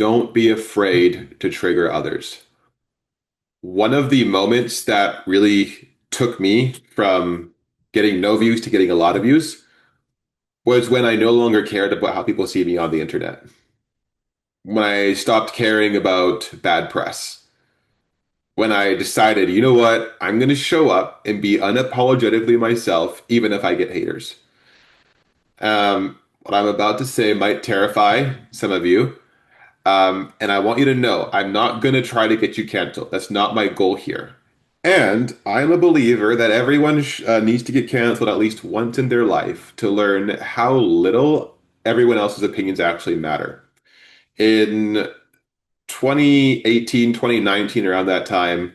don't be afraid to trigger others. One of the moments that really took me from getting no views to getting a lot of views was when I no longer cared about how people see me on the internet. When I stopped caring about bad press. When I decided, you know what, I'm going to show up and be unapologetically myself, even if I get haters. What I'm about to say might terrify some of you. And I want you to know I'm not going to try to get you canceled. That's not my goal here. And I'm a believer that everyone needs to get canceled at least once in their life to learn how little everyone else's opinions actually matter. In 2018, 2019, around that time,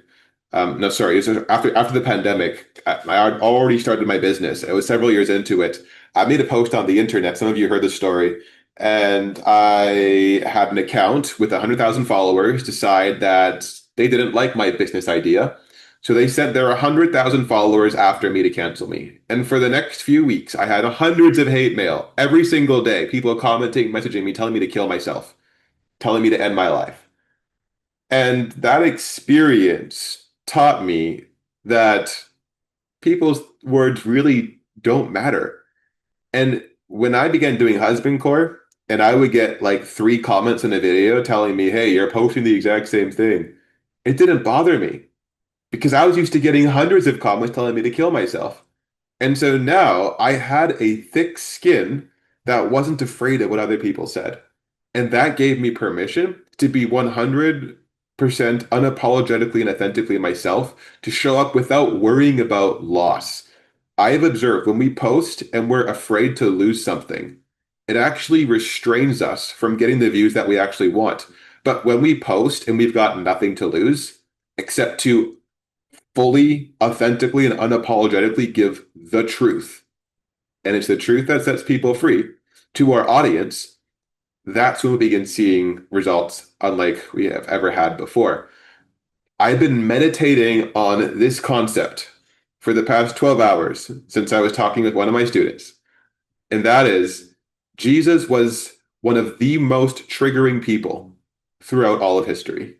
no, sorry, it was after the pandemic. I had already started my business. It was several years into it. I made a post on the internet. Some of you heard the story. And I had an account with 100,000 followers decide that they didn't like my business idea. So they sent their 100,000 followers after me to cancel me. And for the next few weeks, I had hundreds of hate mail every single day. People commenting, messaging me, telling me to kill myself, telling me to end my life. And that experience taught me that people's words really don't matter. And when I began doing husband core, and I would get like three comments in a video telling me, hey, you're posting the exact same thing, it didn't bother me because I was used to getting hundreds of comments telling me to kill myself. And so now I had a thick skin that wasn't afraid of what other people said. And that gave me permission to be 100% unapologetically and authentically myself, to show up without worrying about loss. I have observed when we post and we're afraid to lose something, it actually restrains us from getting the views that we actually want. But when we post and we've got nothing to lose except to fully, authentically, and unapologetically give the truth, and it's the truth that sets people free to our audience, that's when we begin seeing results unlike we have ever had before. I've been meditating on this concept for the past 12 hours since I was talking with one of my students. And that is, Jesus was one of the most triggering people throughout all of history.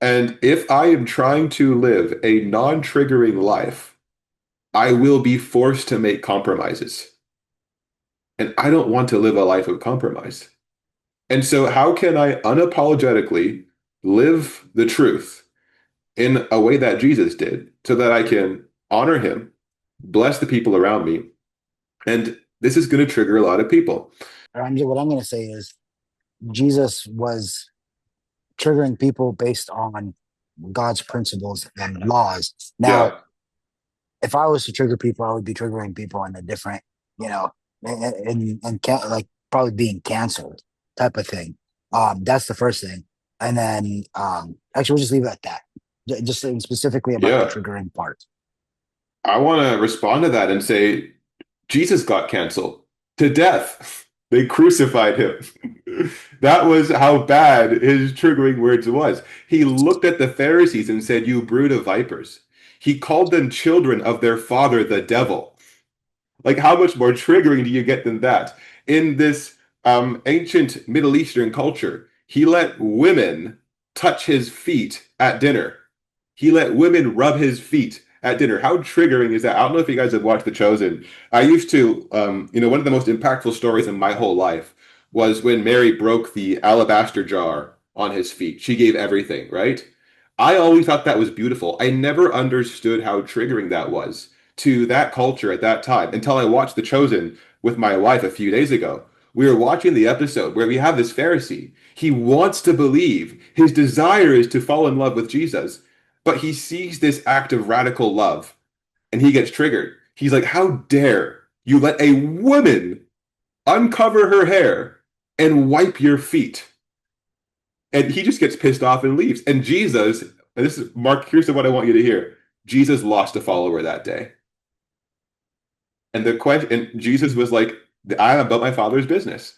And if I am trying to live a non-triggering life, I will be forced to make compromises. And I don't want to live a life of compromise. And so, how can I unapologetically live the truth in a way that Jesus did so that I can honor him, bless the people around me? And this is going to trigger a lot of people. What I'm going to say is Jesus was triggering people based on God's principles and laws. Now, Yeah. if I was to trigger people, I would be triggering people in a different, you know, like probably being canceled type of thing. That's the first thing, and then actually we'll just leave it at that. Just saying specifically about the Yeah. triggering part. I want to respond to that and say Jesus got canceled to death. They crucified him. That was how bad his triggering words was. He looked at the Pharisees and said, "You brood of vipers." He called them children of their father, the devil. Like, how much more triggering do you get than that? In this ancient Middle Eastern culture, he let women touch his feet at dinner. He let women rub his feet at dinner. How triggering is that? I don't know if you guys have watched The Chosen. I used to, one of the most impactful stories in my whole life was when Mary broke the alabaster jar on his feet. She gave everything, right? I always thought that was beautiful. I never understood how triggering that was to that culture at that time until I watched The Chosen with my wife a few days ago. We were watching the episode where we have this Pharisee. He wants to believe. His desire is to fall in love with Jesus, but he sees this act of radical love and he gets triggered. He's like, how dare you let a woman uncover her hair and wipe your feet? And he just gets pissed off and leaves. And Jesus, and this is Mark, here's what I want you to hear. Jesus lost a follower that day. And the question, and Jesus was like, I'm about my father's business.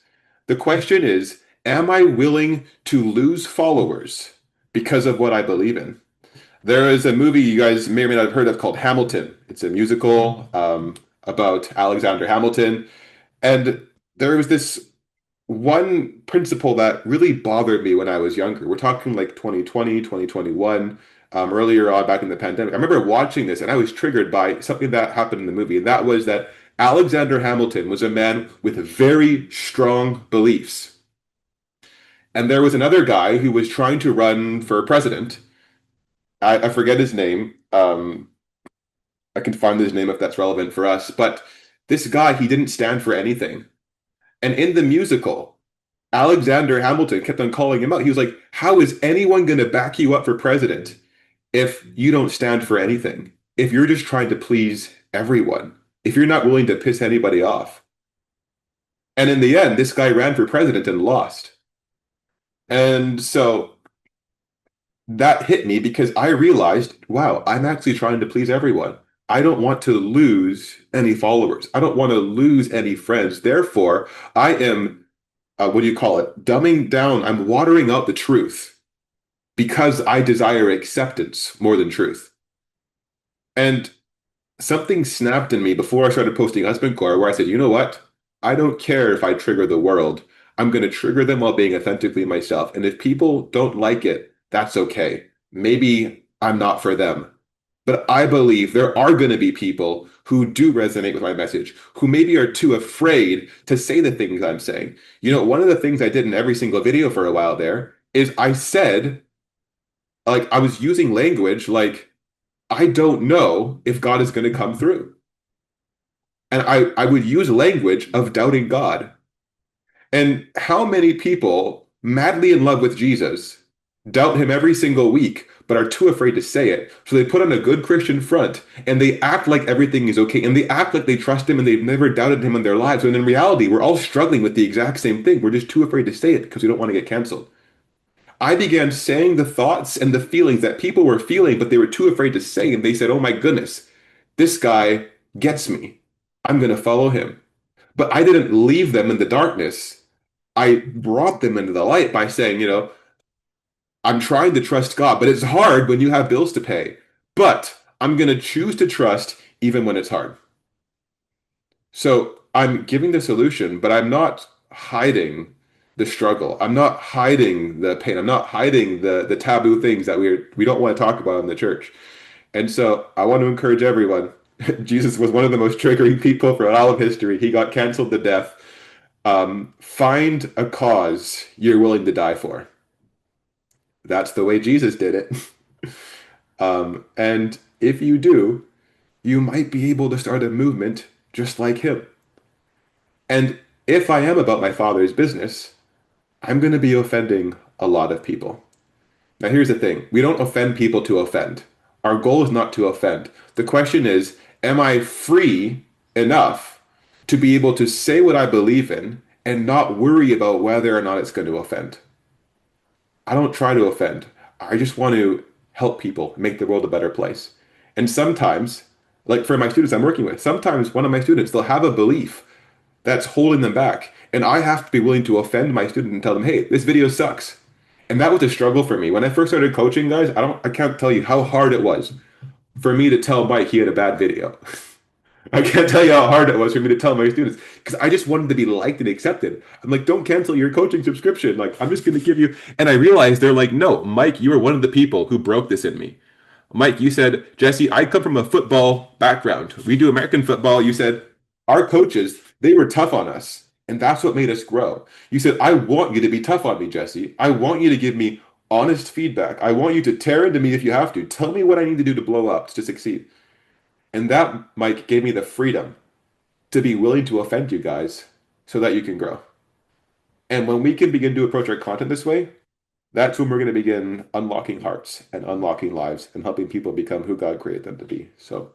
The question is, am I willing to lose followers because of what I believe in? There is a movie you guys may or may not have heard of called Hamilton. It's a musical about Alexander Hamilton. And there was this one principle that really bothered me when I was younger, we're talking like 2020, 2021, earlier on back in the pandemic. I remember watching this and I was triggered by something that happened in the movie, and that was that Alexander Hamilton was a man with very strong beliefs. And there was another guy who was trying to run for president. I forget his name. I can find his name if that's relevant for us. But this guy, he didn't stand for anything. And in the musical, Alexander Hamilton kept on calling him out. He was like, how is anyone going to back you up for president if you don't stand for anything? If you're just trying to please everyone, if you're not willing to piss anybody off. And in the end, this guy ran for president and lost. And so that hit me because I realized, wow, I'm actually trying to please everyone. I don't want to lose any followers. I don't want to lose any friends. Therefore, I am, what do you call it? Dumbing down. I'm watering out the truth because I desire acceptance more than truth. And something snapped in me before I started posting Husband Core where I said, you know what? I don't care if I trigger the world. I'm going to trigger them while being authentically myself. And if people don't like it, that's okay. Maybe I'm not for them. But I believe there are going to be people who do resonate with my message, who maybe are too afraid to say the things I'm saying. You know, one of the things I did in every single video for a while there is I said, like, I was using language like, I don't know if God is going to come through. And I would use language of doubting God. And how many people madly in love with Jesus doubt him every single week, but are too afraid to say it? So they put on a good Christian front and they act like everything is okay and they act like they trust him and they've never doubted him in their lives. When in reality, we're all struggling with the exact same thing. We're just too afraid to say it because we don't want to get canceled. I began saying the thoughts and the feelings that people were feeling, but they were too afraid to say. And they said, oh my goodness, this guy gets me. I'm going to follow him. But I didn't leave them in the darkness. I brought them into the light by saying, you know, I'm trying to trust God, but it's hard when you have bills to pay. But I'm going to choose to trust even when it's hard. So I'm giving the solution, but I'm not hiding the struggle. I'm not hiding the pain. I'm not hiding the taboo things that we don't want to talk about in the church. And so I want to encourage everyone. Jesus was one of the most triggering people for all of history. He got canceled to death. Find a cause you're willing to die for. That's the way Jesus did it. And if you do, you might be able to start a movement just like him. And if I am about my father's business, I'm going to be offending a lot of people. Now, here's the thing. We don't offend people to offend. Our goal is not to offend. The question is, am I free enough to be able to say what I believe in and not worry about whether or not it's going to offend? I don't try to offend. I just want to help people make the world a better place. And sometimes, like for my students I'm working with, sometimes one of my students, they'll have a belief that's holding them back. And I have to be willing to offend my student and tell them, hey, this video sucks. And that was a struggle for me. When I first started coaching guys, I can't tell you how hard it was for me to tell Mike he had a bad video. I can't tell you how hard it was for me to tell my students because I just wanted to be liked and accepted. I'm like, don't cancel your coaching subscription. Like, I'm just going to give you. And I realized they're like, no, Mike, you were one of the people who broke this in me. Mike, you said, Jesse, I come from a football background. We do American football. You said, our coaches, they were tough on us. And that's what made us grow. You said, I want you to be tough on me, Jesse. I want you to give me honest feedback. I want you to tear into me if you have to. Tell me what I need to do to blow up, to succeed. And that, Mike, gave me the freedom to be willing to offend you guys so that you can grow. And when we can begin to approach our content this way, that's when we're going to begin unlocking hearts and unlocking lives and helping people become who God created them to be. So